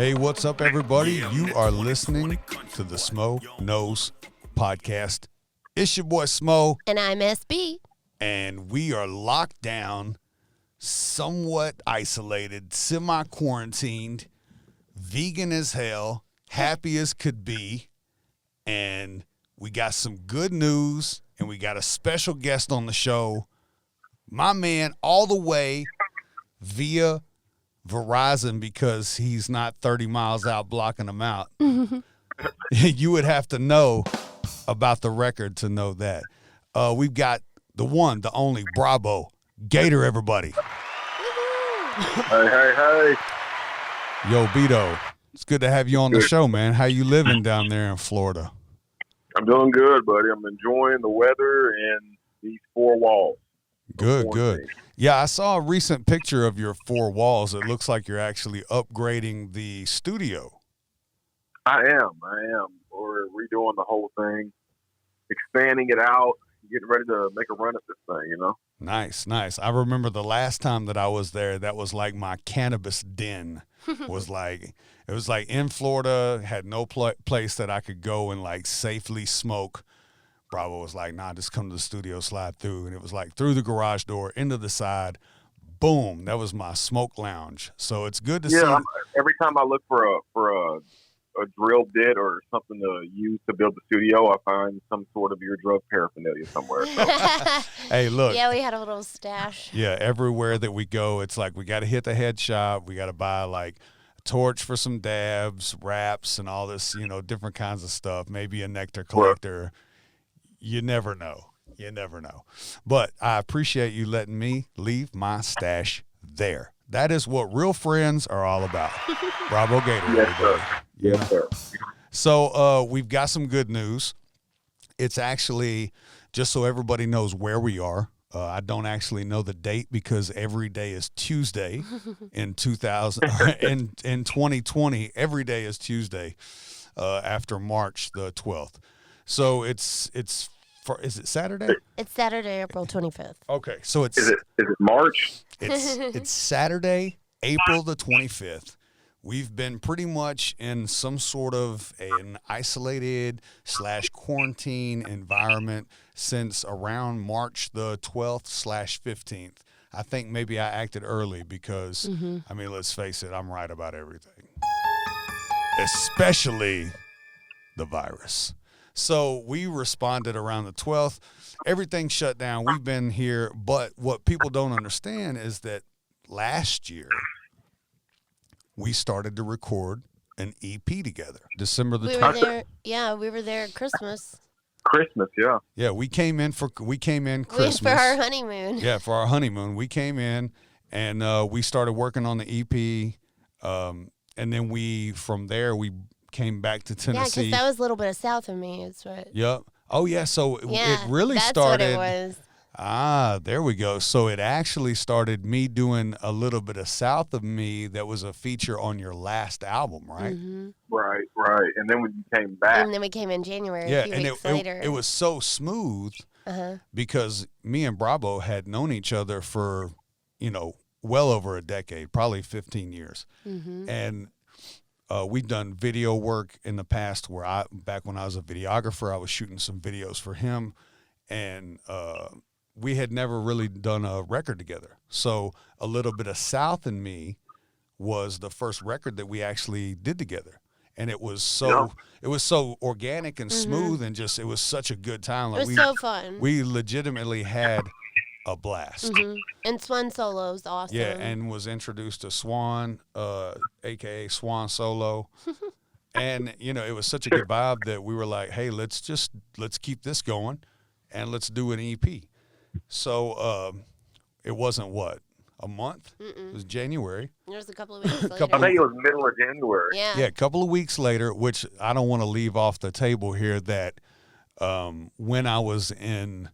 Hey, what's up, everybody? You are listening to the Smo Knows podcast. It's your boy Smo. And I'm SB. And we are locked down, somewhat isolated, semi-quarantined, vegan as hell, happy as could be. And we got some good news, and we got a special guest on the show. My man, all the way via Verizon, because he's not 30 miles out blocking them out. You would have to know about the record to know that. We've got the one, the only Brabo Gator, everybody. Hey. Yo, Beto, it's good to have you on the show, man. How you living down there in Florida? I'm doing good, buddy. I'm enjoying the weather and these four walls. Good. Yeah, I saw a recent picture of your four walls. It looks like you're actually upgrading the studio. I am. We're redoing the whole thing, expanding it out, getting ready to make a run at this thing, you know? Nice. I remember the last time that I was there, that was like my cannabis den. It was like in Florida, had no place that I could go and like safely smoke. Bravo was like, nah, just come to the studio, slide through. And it was like through the garage door, into the side, boom. That was my smoke lounge. So it's good to see. Every time I look for a drill bit or something to use to build the studio, I find some sort of your drug paraphernalia somewhere. So. Hey, look. Yeah, we had a little stash. Yeah, everywhere that we go, it's like we got to hit the head shop. We got to buy like a torch for some dabs, wraps, and all this, different kinds of stuff. Maybe a nectar collector. You never know. But I appreciate you letting me leave my stash there. That is what real friends are all about. Brabo Gator. Yes, sir. Yes, sir. So we've got some good news. It's actually, just so everybody knows where we are, I don't actually know the date because every day is Tuesday in 2020. Every day is Tuesday after March the 12th. So is it Saturday? It's Saturday, April 25th. Okay, so Is it March? It's Saturday, April the 25th. We've been pretty much in some sort of an isolated / quarantine environment since around March the 12th / 15th. I think maybe I acted early because, let's face it, I'm right about everything, especially the virus. So we responded around the 12th. Everything shut down. We've been here. But what people don't understand is that last year we started to record an EP together. December the 12th. We were there at Christmas. Christmas, yeah. Yeah, we came in Christmas. For our honeymoon. Yeah, for our honeymoon. We came in and we started working on the EP. And then from there we came back to Tennessee. Yeah, because that was a little bit of south of me. Is what. Yep. Oh, yeah. So it really that's started. What it was. There we go. So it actually started me doing a little bit of south of me that was a feature on your last album, right? Mm-hmm. Right. And then when you came back. And then we came in January a few weeks later. It was so smooth because me and Brabo had known each other for, well over a decade, probably 15 years. Mm-hmm. And we've done video work in the past where back when I was a videographer, I was shooting some videos for him, and we had never really done a record together. So a little bit of South in Me was the first record that we actually did together. And it was so organic and smooth and just, it was such a good time. Like, it was so fun. We legitimately had a blast. Mm-hmm. And Swan Solo is awesome. Yeah, and was introduced to Swan, aka Swan Solo. And it was such a good vibe that we were like, hey, let's keep this going and let's do an EP. So it wasn't a month? Mm-mm. It was January. It was a couple of weeks later. I think it was middle of January. Yeah, a couple of weeks later, which I don't want to leave off the table here, that when I was in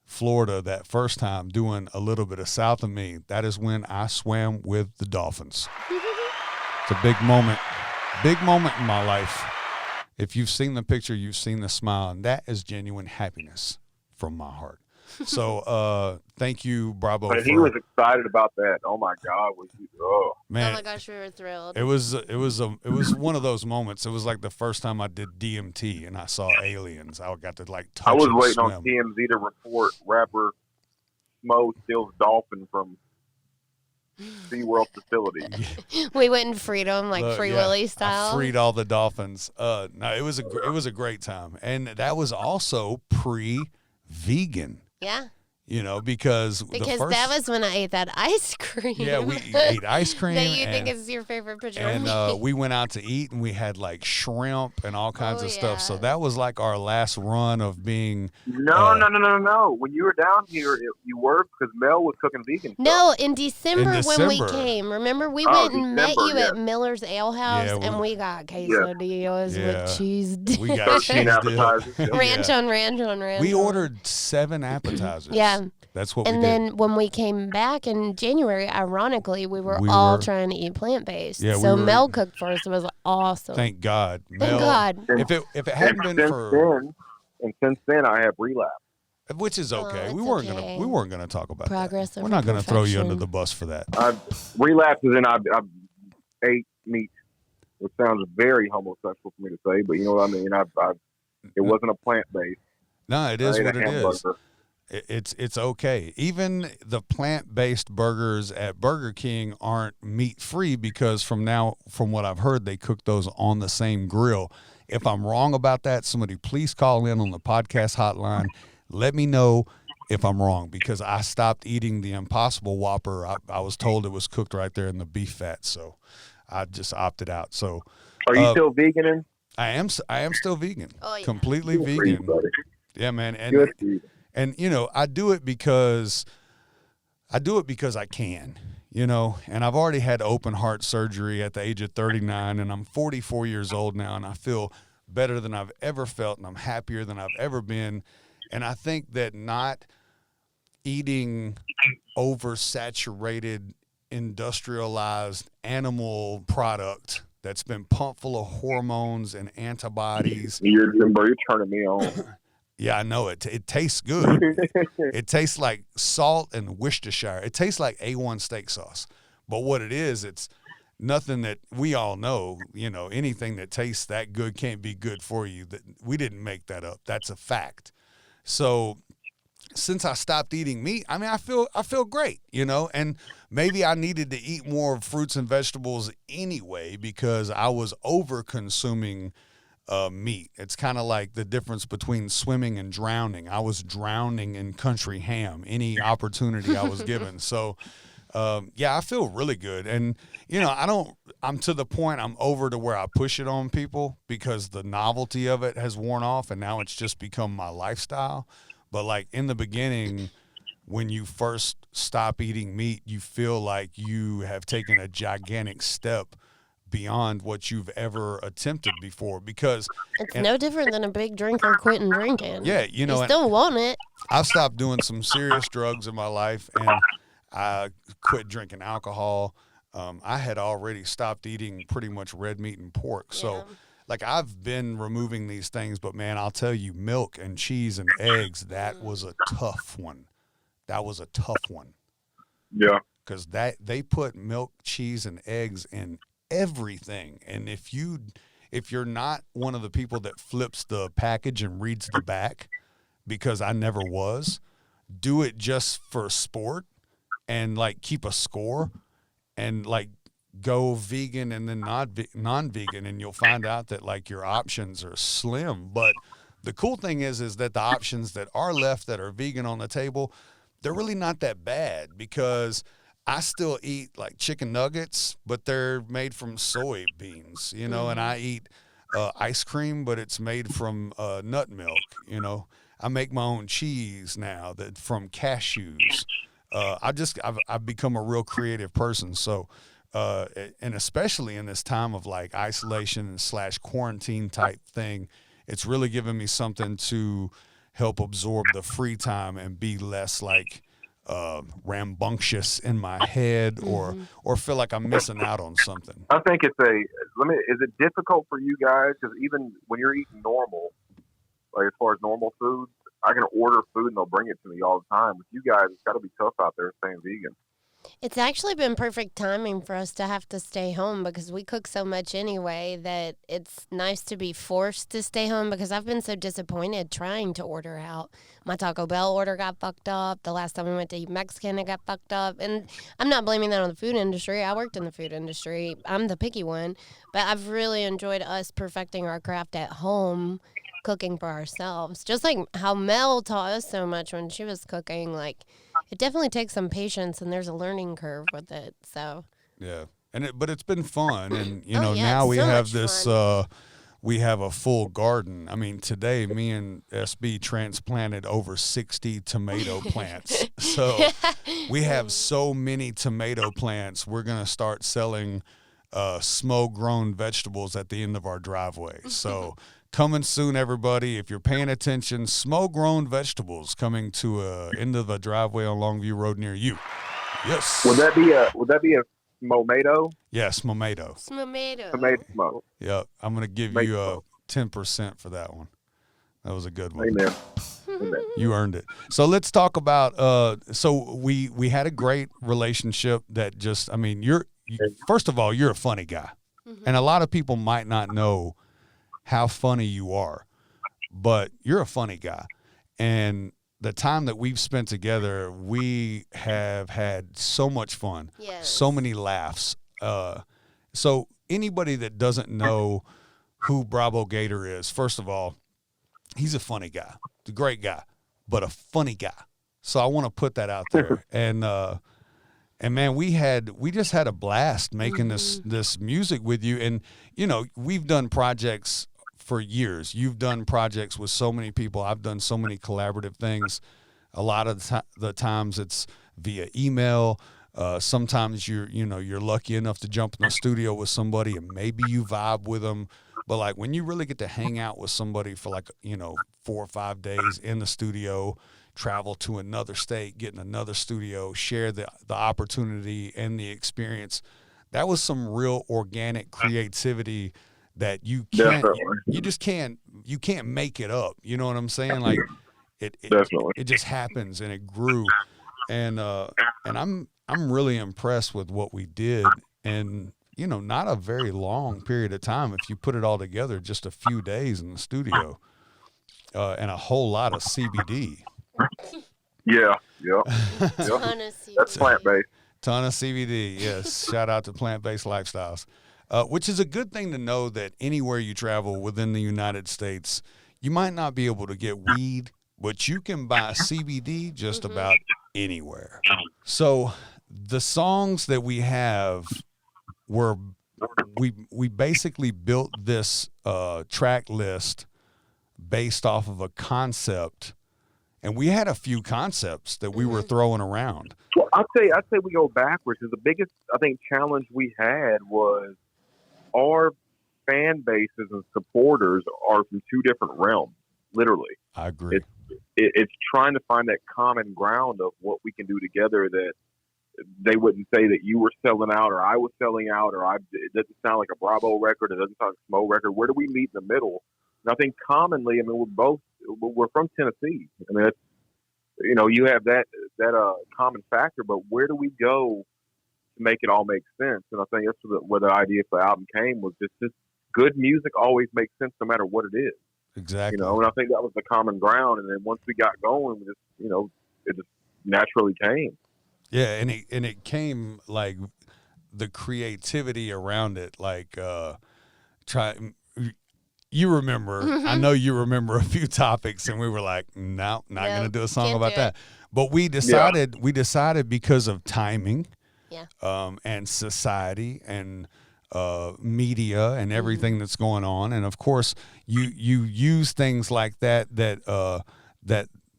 Florida that first time doing a little bit of south of me, that is when I swam with the dolphins. It's a big moment in my life. If you've seen the picture, you've seen the smile, and that is genuine happiness from my heart. So thank you, Brabo. But he was excited about that. Oh my God, was he? Oh man, oh my gosh, we were thrilled. It was one of those moments. It was like the first time I did DMT and I saw aliens. I got to like touch. I was and waiting smell. on TMZ to report rapper SMO steals dolphin from SeaWorld facility. We went and freed them like Free Willy style. I freed all the dolphins. No, it was a great time, and that was also pre-vegan. Yeah. You know, because that was when I ate that ice cream. Yeah, we ate ice cream. That you think is your favorite picture of me. And we went out to eat, and we had like shrimp and all kinds of stuff. So that was like our last run of being. No. When you were down here, you were because Mel was cooking vegan. No, in December when we came. Remember, we went and met you at Miller's Ale House, and we got quesadillas with cheese dip. We got cheese appetizers. ranch on ranch on ranch. We ordered 7 appetizers. Yeah. That's what we did. And then when we came back in January, ironically, we were all trying to eat plant-based. Yeah, so Mel cooked for us. It was awesome. Thank God. Thank God. If it hadn't been for... Since then, I have relapsed. Which is okay. Oh, we weren't gonna talk about progress. That. We're not gonna throw you under the bus for that. Relapse is in I ate meat, which sounds very homosexual for me to say, but you know what I mean. It wasn't a plant-based. No, it is what it is. It's okay. Even the plant-based burgers at Burger King aren't meat-free because from what I've heard, they cook those on the same grill. If I'm wrong about that, somebody please call in on the podcast hotline. Let me know if I'm wrong because I stopped eating the Impossible Whopper. I was told it was cooked right there in the beef fat, so I just opted out. So, are you still vegan? I am still vegan. Oh, yeah. Completely vegan. Yeah, man. And you know, I do it because I can, you know, and I've already had open heart surgery at the age of 39 and I'm 44 years old now and I feel better than I've ever felt and I'm happier than I've ever been. And I think that not eating oversaturated, industrialized animal product that's been pumped full of hormones and antibodies. You're turning me on. Yeah, I know it. It tastes good. It tastes like salt and Worcestershire. It tastes like A1 steak sauce. But what it is, it's nothing that we all know. You know, anything that tastes that good can't be good for you. That we didn't make that up. That's a fact. So since I stopped eating meat, I mean, I feel great, you know, and maybe I needed to eat more fruits and vegetables anyway because I was over consuming meat. It's kind of like the difference between swimming and drowning. I was drowning in country ham any opportunity I was given. So, yeah, I feel really good. And, you know, I'm to the point I'm over to where I push it on people because the novelty of it has worn off and now it's just become my lifestyle. But like in the beginning, when you first stop eating meat, you feel like you have taken a gigantic step beyond what you've ever attempted before because it's no different than a big drinker quitting drinking. Yeah, you know, you still want it. I've stopped doing some serious drugs in my life and I quit drinking alcohol. I had already stopped eating pretty much red meat and pork. So like I've been removing these things, but man, I'll tell you, milk and cheese and eggs, that was a tough one. That was a tough one. Yeah. Because they put milk, cheese, and eggs in everything. And if you're not one of the people that flips the package and reads the back, because I never was, do it just for sport and like keep a score and like go vegan and then non-vegan and you'll find out that like your options are slim. But the cool thing is that the options that are left that are vegan on the table, they're really not that bad because I still eat like chicken nuggets, but they're made from soybeans, you know, and I eat ice cream, but it's made from nut milk, you know. I make my own cheese now from cashews. I've become a real creative person. So, and especially in this time of like isolation / quarantine type thing, it's really given me something to help absorb the free time and be less like rambunctious in my head or feel like I'm missing out on something. I think is it difficult for you guys? Because even when you're eating normal, like as far as normal foods, I can order food and they'll bring it to me all the time. With you guys, it's got to be tough out there staying vegan. It's actually been perfect timing for us to have to stay home because we cook so much anyway that it's nice to be forced to stay home because I've been so disappointed trying to order out. My Taco Bell order got fucked up. The last time we went to eat Mexican, it got fucked up. And I'm not blaming that on the food industry. I worked in the food industry. I'm the picky one. But I've really enjoyed us perfecting our craft at home, cooking for ourselves. Just like how Mel taught us so much when she was cooking, like, it definitely takes some patience, and there's a learning curve with it. So yeah, but it's been fun, and yeah, now we so have much this. fun. We have a full garden. I mean, today me and SB transplanted over 60 tomato plants. So we have so many tomato plants. We're gonna start selling SMO-grown vegetables at the end of our driveway. So. Coming soon, everybody. If you're paying attention, SMO-grown vegetables coming to end of a driveway on Longview Road near you. Yes. Would that be a SMO-mato? Yes, Momato. Tomato smoke. Yep. I'm gonna give you 10% for that one. That was a good one. Amen. You earned it. So let's talk about. So we had a great relationship that just. I mean, first of all, you're a funny guy, and a lot of people might not know how funny you are, but you're a funny guy. And the time that we've spent together, we have had so much fun, so many laughs. So anybody that doesn't know who Brabo Gator is, first of all, he's a funny guy, a great guy, but a funny guy. So I want to put that out there. And man, we just had a blast making this music with you. And, we've done projects for years. You've done projects with so many people. I've done so many collaborative things. A lot of the times it's via email. Sometimes you're lucky enough to jump in the studio with somebody and maybe you vibe with them. But like when you really get to hang out with somebody for 4 or 5 days in the studio, travel to another state, get in another studio, share the opportunity and the experience. That was some real organic creativity that you can't make it up. You know what I'm saying? Like it just happens and it grew. And I'm really impressed with what we did. And, not a very long period of time. If you put it all together, just a few days in the studio, and a whole lot of CBD. Yeah. Ton of CBD. That's plant-based. Ton of CBD, yes. Shout out to plant-based lifestyles, which is a good thing to know that anywhere you travel within the United States, you might not be able to get weed, but you can buy CBD just about anywhere. So the songs that we have we basically built this track list based off of a concept. And we had a few concepts that we were throwing around. Well, I'd say we go backwards. Because the biggest, I think, challenge we had was our fan bases and supporters are from two different realms, literally. I agree. It's trying to find that common ground of what we can do together that they wouldn't say that you were selling out or I was selling out or it doesn't sound like a Brabo record. It doesn't sound like a SMO record. Where do we meet in the middle? And I think commonly, we're from Tennessee. I mean, you have that common factor, but where do we go to make it all make sense? And I think that's where the idea for the album came was just good music always makes sense no matter what it is. Exactly. And I think that was the common ground. And then once we got going, it just naturally came. Yeah, and it came like the creativity around it, like you remember, I know you remember a few topics, and we were like, no, not going to do a song about that. But we decided because of timing, and society and media and everything that's going on, and of course you use things like that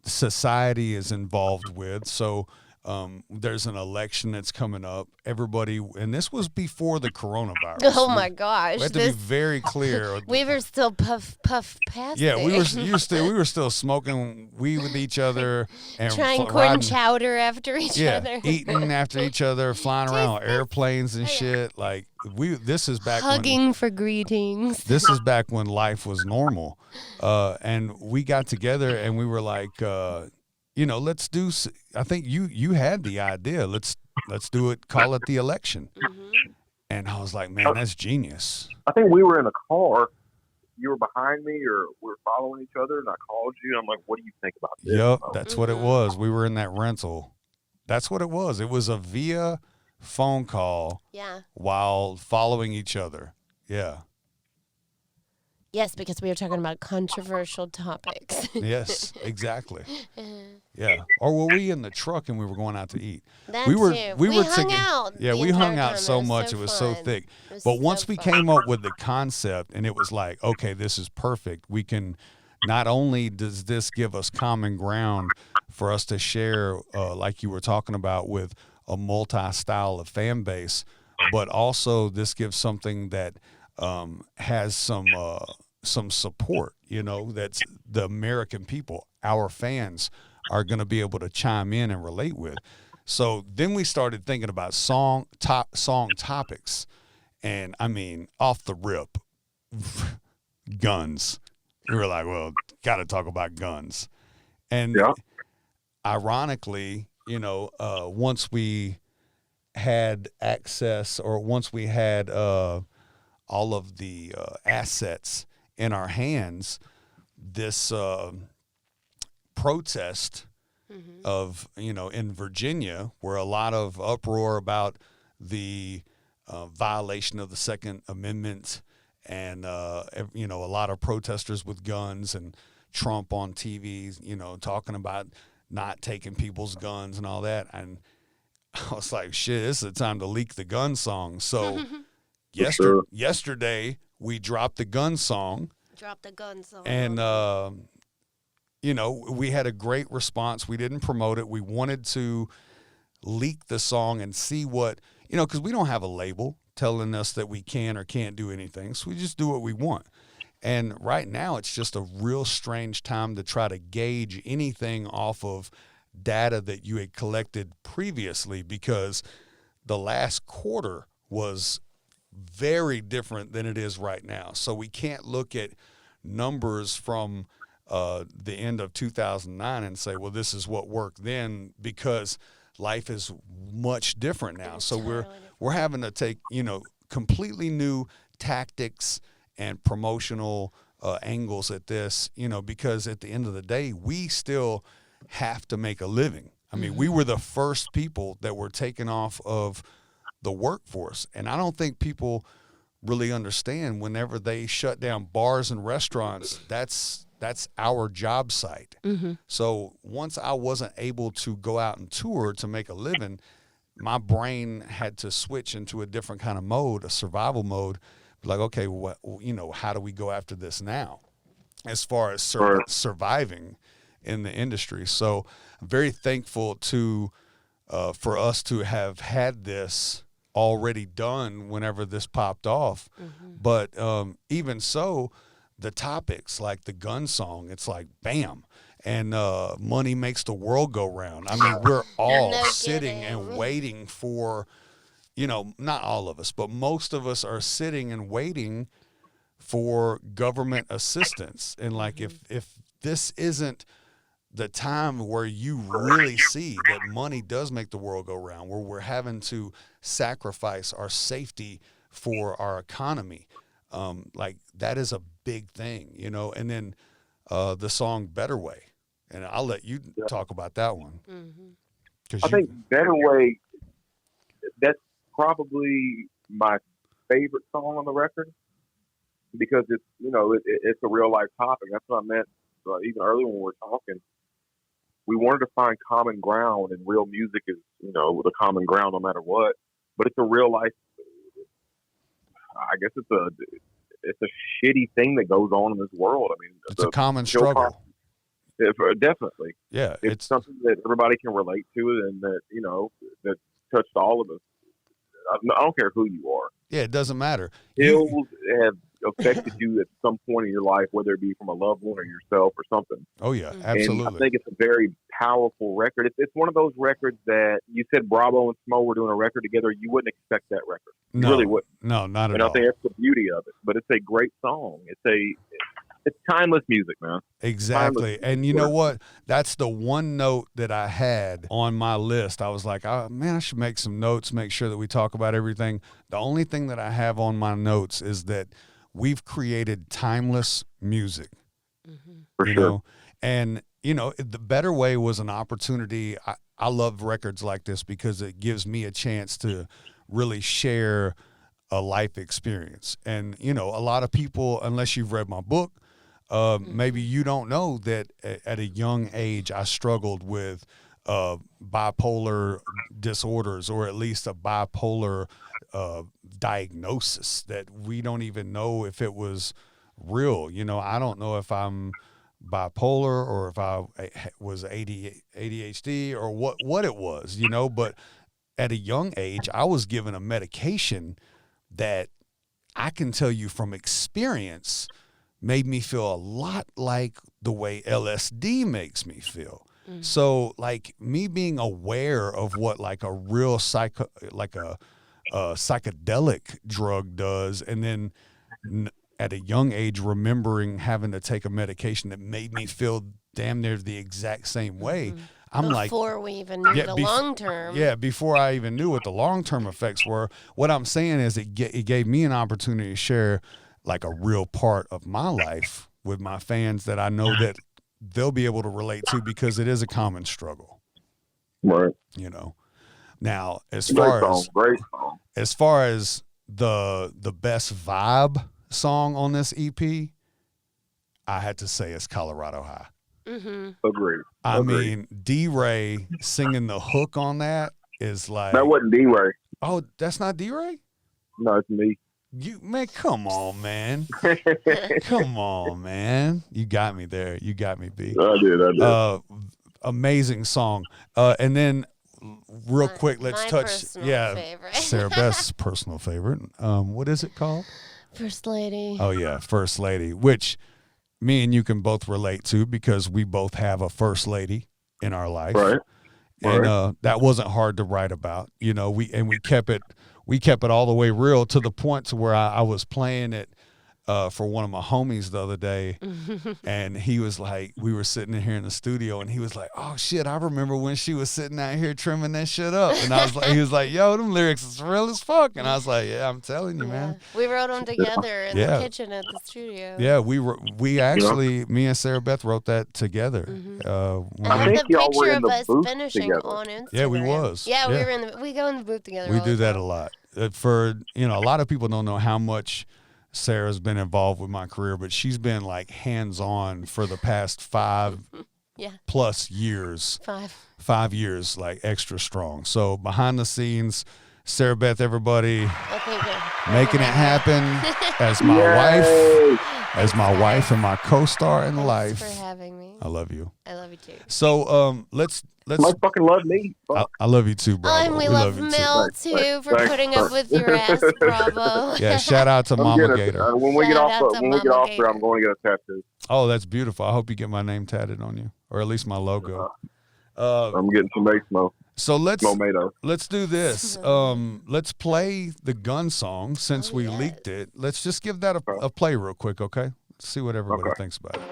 society is involved with. So There's an election that's coming up. Everybody, and this was before the coronavirus. Oh my gosh! We had to be very clear. We were still puff past. Yeah, it. we were still smoking weed with each other and trying corn chowder after each other. Yeah, eating after each other, flying around on airplanes and shit. Like this is back hugging for greetings. This is back when life was normal, and we got together and we were like. Let's do. I think you had the idea. Let's do it. Call it the election. Mm-hmm. And I was like, man, that's genius. I think we were in a car. You were behind me, or we were following each other, and I called you. I'm like, what do you think about this? Yep, that's what it was. We were in that rental. That's what it was. It was a via phone call. Yeah. While following each other. Yeah. Yes, because we were talking about controversial topics. Yes, exactly. Yeah. Or were we in the truck and we were going out to eat? That we were hung out. Yeah, we hung out so much. It was so thick. But once we came up with the concept and it was like, okay, this is perfect. We can not only does this give us common ground for us to share, like you were talking about, with a multi-style of fan base, but also this gives something that has some support, that's the American people, our fans are going to be able to chime in and relate with. So then we started thinking about song topics, and I mean, off the rip, guns. We were like, well, got to talk about guns. And ironically, once we had access, or once we had all of the assets in our hands, this protest of, in Virginia, where a lot of uproar about the violation of the Second Amendment, and, a lot of protesters with guns, and Trump on TV, talking about not taking people's guns and all that. And I was like, shit, this is the time to leak the gun song. So yesterday we dropped the gun song. And, we had a great response. We didn't promote it. We wanted to leak the song and see what, because we don't have a label telling us that we can or can't do anything. So we just do what we want. And right now it's just a real strange time to try to gauge anything off of data that you had collected previously, because the last quarter was very different than it is right now. So we can't look at numbers from the end of 2009 and say, well, this is what worked then, because life is much different now. So we're having to take, completely new tactics and promotional angles at this, because at the end of the day, we still have to make a living. I mean, we were the first people that were taken off of the workforce. And I don't think people really understand, whenever they shut down bars and restaurants, that's our job site. Mm-hmm. So once I wasn't able to go out and tour to make a living, my brain had to switch into a different kind of mode, a survival mode. Like, okay, how do we go after this now, as far as surviving in the industry? So I'm very thankful for us to have had this already done whenever this popped off. Mm-hmm. But even so, the topics like the gun song, it's like bam, and money makes the world go round. I mean, we're all sitting and waiting for, not all of us, but most of us are sitting and waiting for government assistance. And like, if this isn't the time where you really see that money does make the world go round, where we're having to sacrifice our safety for our economy, like that is a big thing, and then the song Better Way. And I'll let you talk about that one. Mm-hmm. I think Better Way, that's probably my favorite song on the record, because it's, it's a real life topic. That's what I meant even earlier when we were talking. We wanted to find common ground, and real music is, the common ground no matter what. But it's a real life, I guess it's a shitty thing that goes on in this world. I mean, it's a common struggle. Definitely. Yeah, It's something that everybody can relate to, and that that touched all of us. I don't care who you are. Yeah, it doesn't matter. Hills have affected you at some point in your life, whether it be from a loved one or yourself or something. Oh yeah, absolutely. And I think it's a very powerful record. It's one of those records that you said Brabo and SMO were doing a record together. You wouldn't expect that record. You really wouldn't. No, not at and all. I think that's the beauty of it. But it's a great song. It's timeless music, man. Exactly. And you know what? That's the one note that I had on my list. I was like, man, I should make some notes, make sure that we talk about everything. The only thing that I have on my notes is that we've created timeless music. For sure. And, the Better Way was an opportunity. I love records like this because it gives me a chance to really share a life experience. And, a lot of people, unless you've read my book, maybe you don't know that at a young age I struggled with bipolar disorders, or at least a bipolar diagnosis that we don't even know if it was real. I don't know if I'm bipolar or if I was ADHD or what it was, but at a young age I was given a medication that I can tell you from experience made me feel a lot like the way LSD makes me feel. So like me being aware of what like a real psychedelic drug does, and then at a young age remembering having to take a medication that made me feel damn near the exact same way. I'm before we even knew the long term. Yeah, before I even knew what the long term effects were. What I'm saying is it gave me an opportunity to share like a real part of my life with my fans that I know that they'll be able to relate to, because it is a common struggle. Right. Now, as great song. As far as the best vibe song on this EP, I had to say it's Colorado High. Agreed. I mean, D-Ray singing the hook on that is like... That wasn't D-Ray. Oh, that's not D-Ray? No, it's me. Man, come on, man. Come on, man. You got me there. You got me, B. I did. Amazing song. And then real quick, let's touch... Favorite. Sarah Beth's personal favorite. What is it called? First Lady. Oh, yeah, First Lady, which me and you can both relate to because we both have a first lady in our life. Right. And that wasn't hard to write about. We kept it all the way real, to the point to where I was playing it for one of my homies the other day, and he was like, we were sitting in here in the studio, and he was like, "Oh shit, I remember when she was sitting out here trimming that shit up." And I was like, he was like, "Yo, them lyrics is real as fuck." And I was like, "Yeah, I'm telling you, man." We wrote them together in the kitchen at the studio. Yeah, we actually, me and Sarah Beth wrote that together. I think y'all were in the booth finishing together. On Instagram. Yeah, we was. Yeah, we were we go in the booth together. We do that a lot. For a lot of people don't know how much Sarah's been involved with my career, but she's been like hands-on for the past 5 plus years. 5 years, like extra strong. So behind the scenes, Sarah Beth, everybody, making it happen as my wife and my co-star in life. Thanks for having me. I love you. I love you too. So let's fucking love me. I love you too, Bravo. And we love Mel too for putting up with your ass, Bravo. Yeah, shout out to Mama Gator. When we get off here, I'm going to get a tattoo. Oh, that's beautiful. I hope you get my name tatted on you, or at least my logo. I'm getting some Smo. So let's do this. Let's play the gun song since we leaked it. Let's just give that a play real quick, okay? Let's see what everybody thinks about it.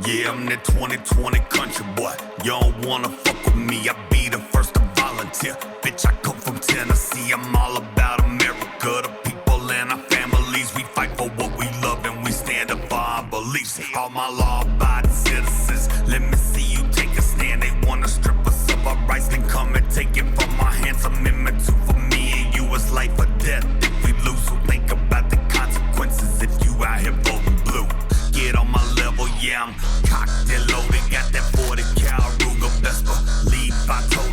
Yeah, I'm that 2020 country boy. You don't wanna fuck with me, I be the first to volunteer. Bitch, I come from Tennessee, I'm all about America. The people and our families, we fight for what we love and we stand up for our beliefs. All my law-abiding citizens, let me see you take a stand. They wanna strip us of our rights, then come and take it from our hands. Amendment 2 for me and you is life or death. If we lose, so think about the consequences if you out here voting blue. Get on my level, yeah, I'm cocked and loaded. Got that 40 cal Ruger Vespa. Leave, I told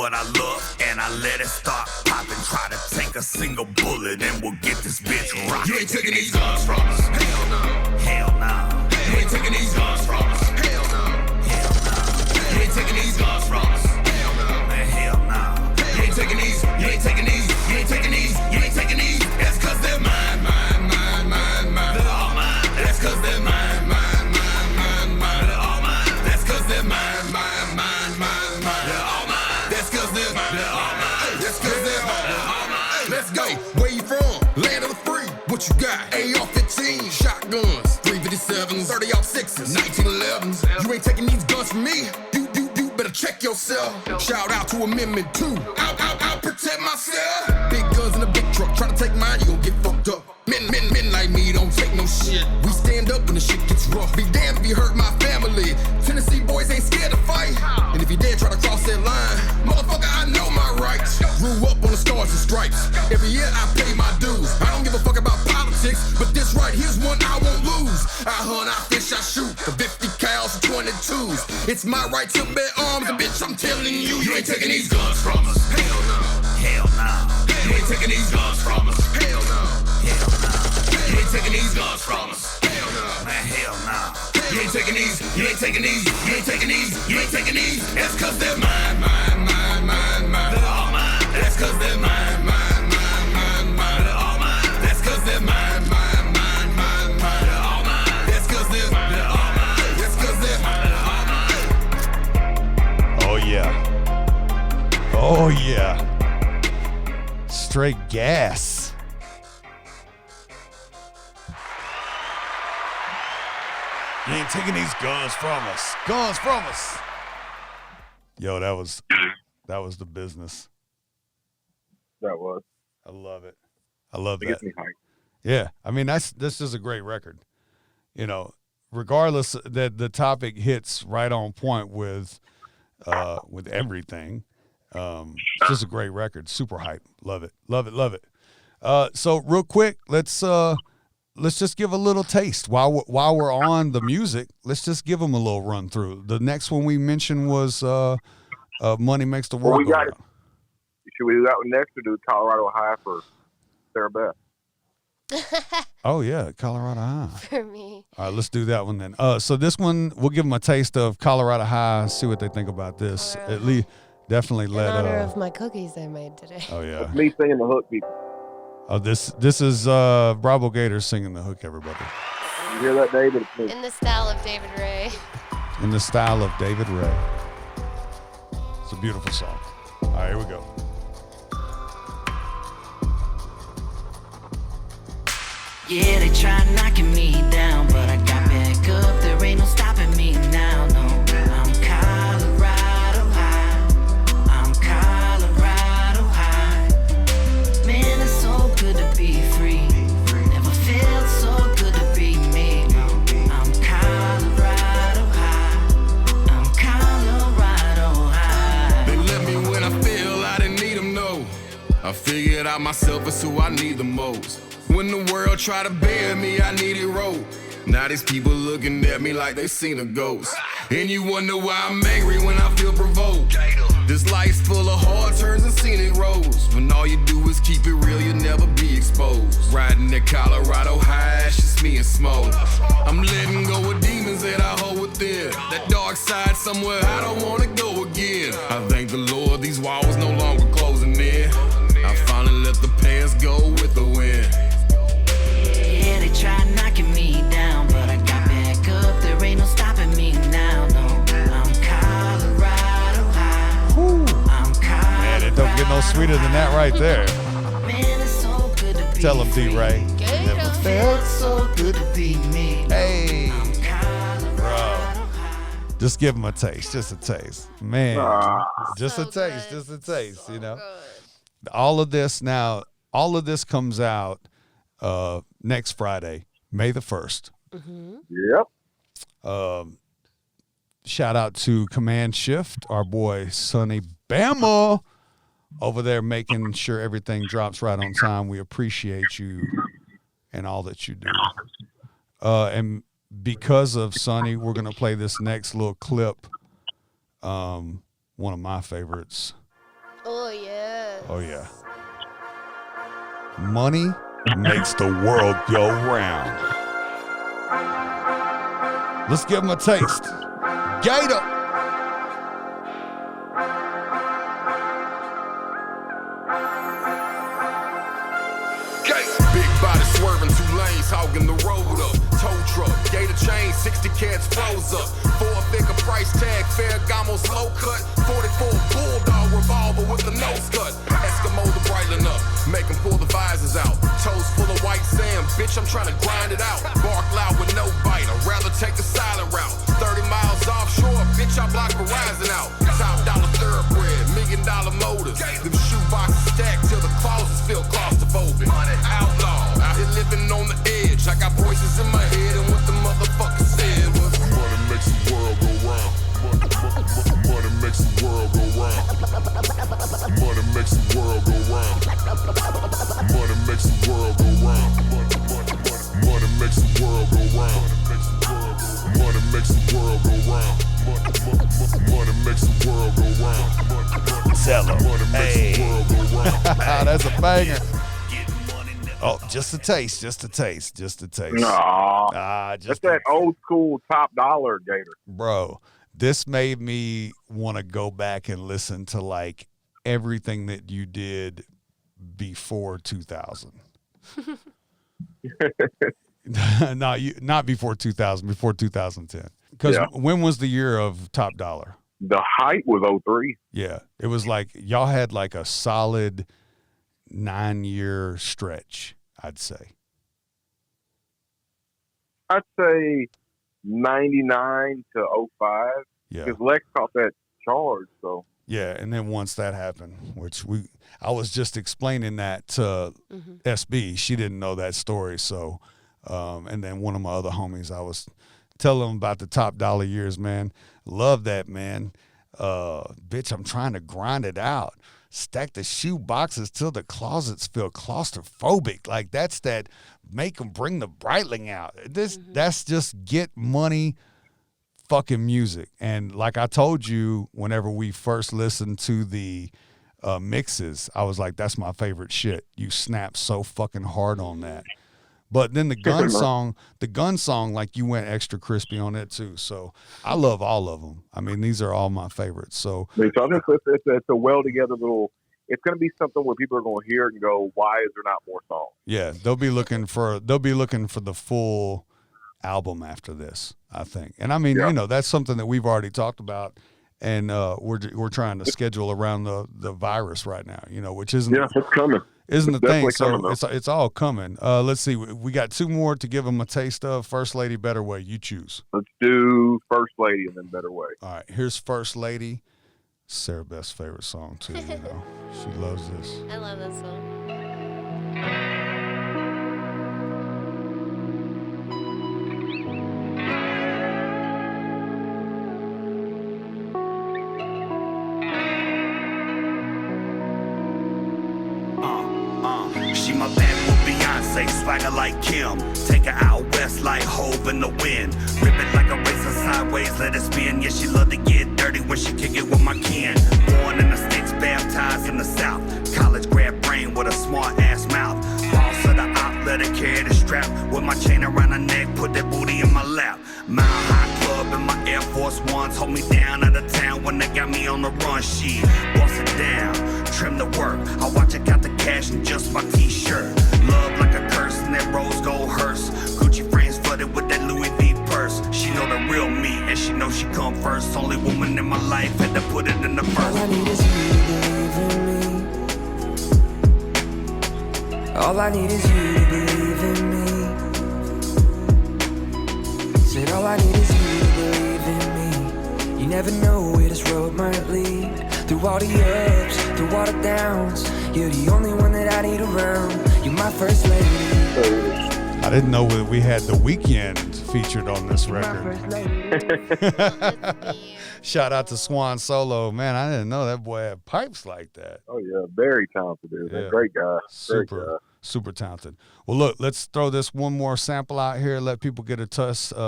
what I love, and I let it start popping. Try to take a single bullet, and we'll get this bitch rocking. You ain't taking these guns from us. Hell no. Hell no. You ain't taking these guns from us. Hell no. Hell no. You ain't taking these guns from us. Hell no. Man, hell no. You ain't taking these. You ain't taking these. You ain't taking these. You ain't taking these. That's 'cause they're mine, mine, mine, mine, mine. They're all mine. That's 'cause they're mine, mine, mine, mine, mine. They're all mine. That's 'cause they're mine, mine, mine, mine, mine. They're all mine. That's 'cause they're mine. They're all mine. That's 'cause they're mine. They're all mine. Let's go. Where you from? Land of the free. What you got? AR-15, shotguns, 357s, 30-06s, 1911s. You ain't taking these guns from me. You better check yourself. Shout out to Amendment 2. I'll protect myself. Big guns in a big truck. Try to take mine, you gon' get fucked up. Men like me don't take no shit. We stand up when the shit gets rough. Be damned if you hurt my family. Tennessee boys ain't scared to fight. And if you dare try to cross that line, motherfucker, I know my rights. Grew up on the stars and stripes. Every year I pay my dues. I don't give a fuck about politics, but this right here's one I won't lose. I hunt, I fish, I shoot for 50 cals and 22s. It's my right to bear arms, and bitch, I'm telling you, you ain't taking these guns from us. Hell no. Hell no. You ain't taking these guns from us. Hell no. Hell no. You ain't taking these guns from us. Hell no. Man, hell no. You ain't taking these. You ain't taking these. You ain't taking these. You ain't taking these. That's 'cause they're mine, mine, mine, mine, mine. They're all mine. That's 'cause they're mine, mine, mine, mine, mine. They're all mine. That's 'cause they're mine, mine, mine, mine, mine. They're all mine. That's 'cause they're mine. They're all mine. That's 'cause they're mine. Oh, yeah. Oh, yeah. Straight gas. You ain't taking these guns from us. Guns from us. Yo, that was the business. That was. I love it. I love It that. gets me hyped. Yeah, I mean this is a great record. You know, regardless that the topic hits right on point with everything. It's just a great record. Super hype. Love it. Love it. Love it. So real quick, let's just give a little taste while we're on the music. Let's just give them a little run through. The next one we mentioned was Money Makes the World Go Round. Should we do that one next or do Colorado High for Sarah Beth? Oh yeah, Colorado High. For me. All right, let's do that one then. So this one, we'll give them a taste of Colorado High. See what they think about this. Colorado At least, definitely In let. honor of my cookies I made today. Oh yeah. Me singing the hook, people. Oh, this is Brabo Gator singing the hook. Everybody, You hear that, David? It's me. In the style of David Ray. in the style of David Ray. It's a beautiful song. All right, here we go. Yeah, they tried knocking me down, but I got back up. There ain't no stopping me now, no. I'm Colorado high. I'm Colorado high. Man, it's so good to be free. Never felt so good to be me. I'm Colorado high. I'm Colorado high. They left me when I feel I didn't need them, no. I figured out myself as who I need the most. When the world tried to bury me, I needed rope. Now these people looking at me like they seen a ghost. And you wonder why I'm angry when I feel provoked. This life's full of hard turns and scenic roads. When all you do is keep it real, you'll never be exposed. Riding that Colorado high, it's just me and smoke. I'm letting go of demons that I hold within. That dark side somewhere I don't wanna go again. I thank the Lord these walls no longer closing in. I finally let the past go with the wind. Yeah, they tried knocking me down, but I got back up. There ain't no stopping me now, no. I'm Colorado high. I'm Colorado. Man, it don't get no sweeter than that right there. Man, it's so good to be Tell 'em, free. D-Ray. Never felt so good to be me. Hey, I'm Colorado bro. high. Just give them a taste. Just a taste, man. Just So a taste. good. Just a taste. So You know. good. All of this comes out next Friday, May the 1st. Yep. Shout out to Command Shift, our boy Sonny Bama over there making sure everything drops right on time. We appreciate you and all that you do. And because of Sonny, we're going to play this next little clip. One of my favorites. Oh, yeah. Oh, yeah. Money makes the world go round. Let's give them a taste. Gator. Big body swerving 2 lanes, hogging the road up. Tow truck, Gator chain, 60 cats froze up. 4-figure price tag, Ferragamo's low cut. 44 bulldog revolver with the nose cut. Eskimo the brightening up, make 'em pull the visors out. Toes full of white sand, bitch, I'm trying to grind it out. Bark loud with no bite, I'd rather take the silent route. 30 miles offshore, bitch, I block Verizon out. Top dollar thoroughbred, $1 million motors. Them shoe boxes stacked till the closets feel claustrophobic. Outlaw, out here living on the edge. I got voices in my head and what the motherfucker said was money makes the world go round. Money makes the world go round. Money makes the world go round. Money makes the world go round. Money makes the world go round. Money makes the world go round. Money makes the world go round. Tell 'em. Money makes Hey. the world go round. That's a banger. Oh, just a taste. Just a taste. Just a taste. Nah, Just that's that old school top dollar Gator. Bro, this made me want to go back and listen to like everything that you did before 2000. No, not before 2000, before 2010. Because Yeah. when was the year of Top Dollar? The height was 03. Yeah, it was like y'all had like a solid 9-year stretch, I'd say. I'd say 99 to 05. Yeah. Because Lex caught that charge, so. Yeah, and then once that happened, which I was just explaining that to SB. She didn't know that story, so and then one of my other homies, I was telling him about the Top Dollar years, man. Love that, man. Bitch, I'm trying to grind it out. Stack the shoe boxes till the closets feel claustrophobic. Like that's that make them bring the Breitling out. That's just get money fucking music. And like I told you, whenever we first listened to the mixes, I was like, that's my favorite shit. You snap so fucking hard on that. But then the gun song, like you went extra crispy on it too. So I love all of them. I mean, these are all my favorites. So I think it's a well together little. It's going to be something where people are going to hear it and go, "Why is there not more songs?" yeah, they'll be looking for the full album after this, I think. And I mean, Yeah. you know, that's something that we've already talked about, and we're trying to schedule around the virus right now. You know, which isn't Yeah, it's coming. isn't the It's thing. definitely So coming, it's all coming. Let's see. We got 2 more to give them a taste of. First Lady, Better Way. You choose. Let's do First Lady and then Better Way. All right. Here's First Lady. Sarah Beth's favorite song too. You know, she loves this. I love this one. She my bad with Beyonce, swagger like Kim. Take her out west like Hove in the wind. Rip it like a racer sideways, let it spin. Yeah, she love to get dirty when she kick it with my kin. Born in the sticks, baptized in the south. College grad brain with a smart ass mouth. Boss of the op, let her carry the strap. With my chain around her neck, put that booty in my lap. Mile High Club in my Air Force Ones. Hold me down out of town when they got me on the run. She boss it down, trim the work. I watch her count the cash in just my t-shirt. Love like a curse in that rose gold hearse. Gucci frames flooded with that Louis V purse. She know the real me and she know she come first. Only woman in my life had to put it in the first. All I need is you to believe in me. All I need is you to believe in me. Said all I need is you to believe in me. You never know where this road might lead. Through all the ups, through all the downs, you're the only one that I need around. You're my first lady. I didn't know that we had The Weeknd featured on this My record. first lady. Shout out to Swan Solo. Man, I didn't know that boy had pipes like that. Oh yeah, very talented dude. Yeah. Great guy. Great guy. Super talented. Well, look, let's throw this one more sample out here. Let people get a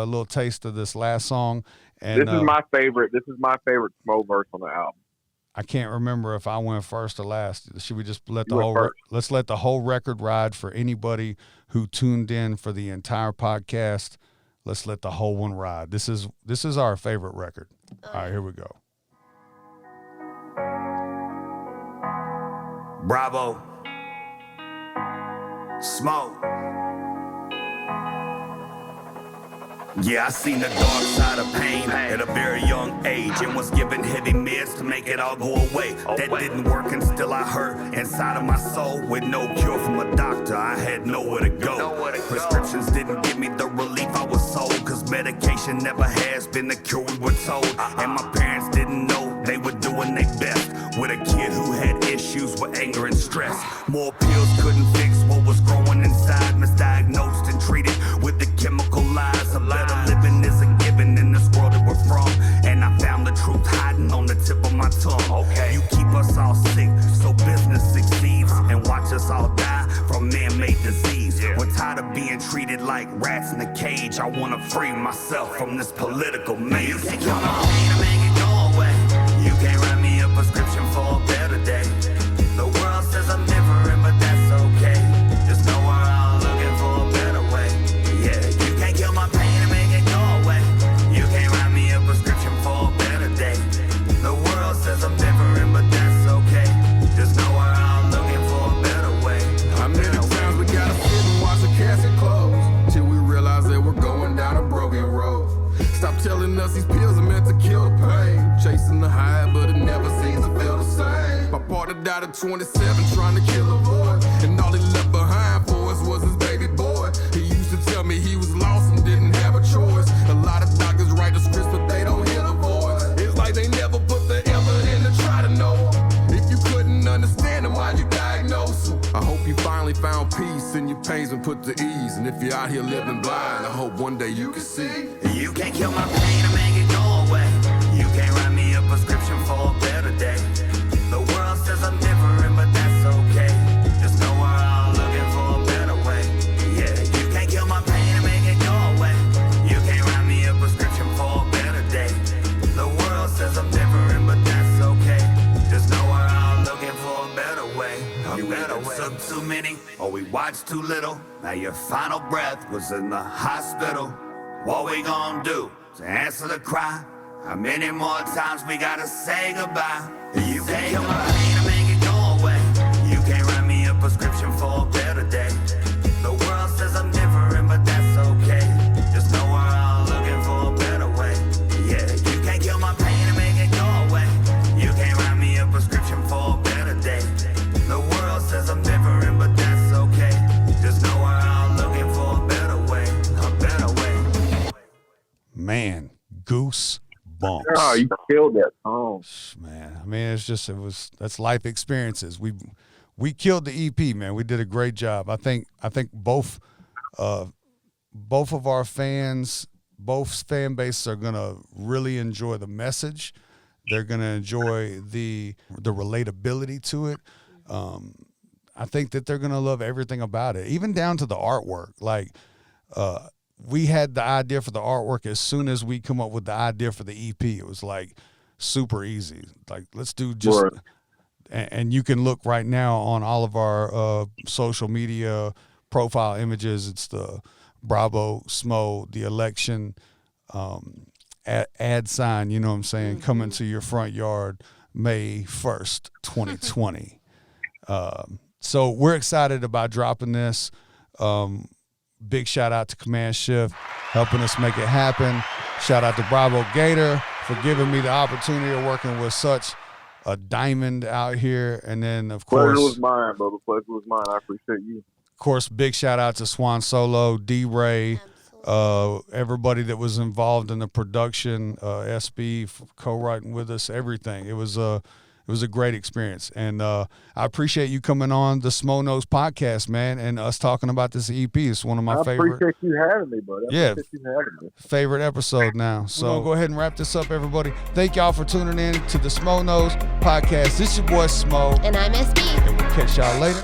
little taste of this last song. And This is my favorite. This is my favorite Smo verse on the album. I can't remember if I went first or last. Should we just let let's let the whole record ride for anybody who tuned in for the entire podcast? Let's let the whole one ride. This is our favorite record. All right, here we go. Bravo. Smoke. Yeah, I seen the dark side of pain at a very young age and was given heavy meds to make it all go away. That didn't work and still I hurt inside of my soul with no cure from a doctor. I had nowhere to go. Prescriptions didn't give me the relief I was sold, cause medication never has been the cure we were told. And my parents didn't know they were doing their best with a kid who had issues with anger and stress. More pills couldn't fix what was growing inside, misdiagnosed and treated with the chemical lies. A better living isn't given in this world that we're from, and I found the truth hiding on the tip of my tongue. You keep us all sick so business succeeds, and watch us all die from man-made disease. We're tired of being treated like rats in a cage. I wanna free myself from this political maze. You can't kill my pain and make it go away. You can't write me a prescription for a better day. The world says I'm different, but that's okay. Just know we're all looking for a better way. Yeah, you can't kill my pain and make it go away. You can't write me a prescription for a better day. The world says I'm different, but that's okay. Just know we're all looking for a better way. How many times we gotta sit and watch the casket close till we realize that we're going down a broken road? Stop telling us these pills are meant to kill the pain. Chasing the high, but it never seems to feel the same. My partner died at 27 trying to kill a boy, and all he left behind for us was his baby boy. He used to tell me he was lost and didn't have a choice. A lot of doctors write the scripts, but they don't hear the voice. It's like they never put the effort in to try to know him. If you couldn't understand him, why'd you diagnose him? I hope you finally found peace and your pain's been put to ease. And if you're out here living blind, I hope one day you can see. You can't kill my pain and make it go away. You can't write me a prescription for a better day. The world says I'm different, but that's okay. Just know we're all looking for a better way. Yeah, you can't kill my pain and make it go away. You can't write me a prescription for a better day. The world says I'm different, but that's okay. Just know we're all looking for a better way. You either took too many or we watched too little. Now your final breath was in the hospital. What we gonna do to answer the cry? How many more times we gotta say goodbye? You can't kill my pain and make it go away. You can't write me a prescription for a better day. The world says I'm different, but that's okay. Just know we're all looking for a better way. Yeah, you can't kill my pain and make it go away. You can't write me a prescription for a better day. The world says I'm different, but that's okay. Just know we're all looking for a better way. A better way. Man, goose bumps. Oh, you killed that song. Man, I mean, that's life experiences. We killed the EP, man. We did a great job. I think both of our fans, both fan bases are gonna really enjoy the message. They're gonna enjoy the relatability to it. I think that they're gonna love everything about it, even down to the artwork. Like, we had the idea for the artwork as soon as we come up with the idea for the EP. It was like super easy. Like, let's do just, Right. and you can look right now on all of our social media profile images. It's the Brabo SMO, TheElection ad sign, you know what I'm saying, coming to your front yard May 1st, 2020. So we're excited about dropping this. Big shout out to Command Shift helping us make it happen. Shout out to Brabo Gator for giving me the opportunity of working with such a diamond out here. And then, of course, Pleasure was mine, brother. Pleasure was mine. I appreciate you. Of course, big shout out to Swan Solo, D-Ray, everybody that was involved in the production, SB co-writing with us, everything. It was a great experience, and I appreciate you coming on the Smo Knows podcast, man, and us talking about this EP. It's one of my favorite. I appreciate you having me, buddy. Favorite episode now. So we're gonna go ahead and wrap this up, everybody. Thank y'all for tuning in to the Smo Knows podcast. This is your boy Smo, And I'm SB. and we'll catch y'all later.